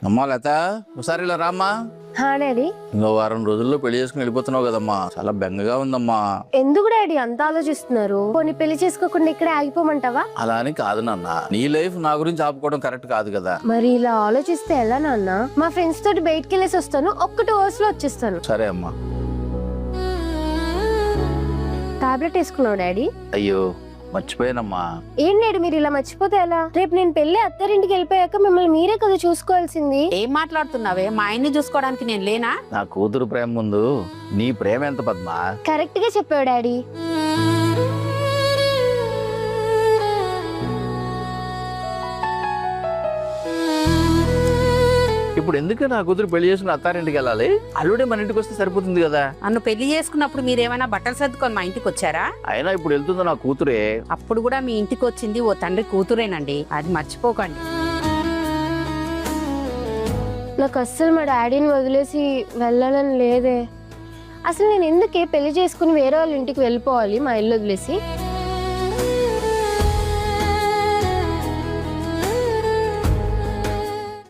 అమ్మా లత ఒకసారి ఇలా రామ్మా. డాడీ. ఇంకో వారం రోజుల్లో పెళ్లి చేసుకుని వెళ్ళిపోతున్నావు కదమ్మా, చాలా బెంగగా ఉందమ్మా. ఎందుకు డాడీ అంత ఆలోచిస్తున్నారు? పోనీ పెళ్లి చేసుకోకుండా ఇక్కడే ఆగిపోమంటావా? అలా అని కాదు నాన్న, నీ లైఫ్ నా గురించి ఆపుకోవడం కరెక్ట్ కాదు కదా. మరి ఇలా ఆలోచిస్తే ఎలా నాన్న? మా ఫ్రెండ్స్ తోటి బయటికి వెళ్ళేసి వస్తాను, ఒక్క 2 hours లో వచ్చేస్తాను. సరే అమ్మా. టాబ్లెట్ వేసుకున్నావు డాడీ? అయ్యో మర్చిపోయానమ్మా. ఏం డాడీ మీరు ఇలా మర్చిపోతే ఎలా? రేపు నేను పెళ్లి అత్తారింటికి వెళ్ళిపోయాక మిమ్మల్ని మీరే కదా చూసుకోవాల్సింది. ఏం మాట్లాడుతున్నావే? మా ఆయన్ని చూసుకోవడానికి నేను లేనా? నా కూతురు ప్రేమ ముందు నీ ప్రేమ ఎంత పద్మా? కరెక్ట్ గా చెప్పావు డాడీ. ఇప్పుడు ఎందుకు నా కూతురు పెళ్లి చేసుకుని అత్తారింటికి వెళ్ళాలి? అల్లుడే మన ఇంటికి వస్తే సరిపోతుంది కదా. నన్ను పెళ్లి చేసుకున్నప్పుడు మీరేమైనా బట్టలు సర్దుకొని మా ఇంటికి వచ్చారా? అయినా ఇప్పుడు వెళ్తుందో నా కూతురే. అప్పుడు కూడా మీ ఇంటికి వచ్చింది ఓ తండ్రి కూతురేనండి, అది మర్చిపోకండి. నాకు అస్సలు మా డాడీని వదిలేసి వెళ్ళాలని లేదే. అసలు నేను ఎందుకే పెళ్లి చేసుకుని వేరే వాళ్ళ ఇంటికి వెళ్ళిపోవాలి మా ఇల్లు వదిలేసి?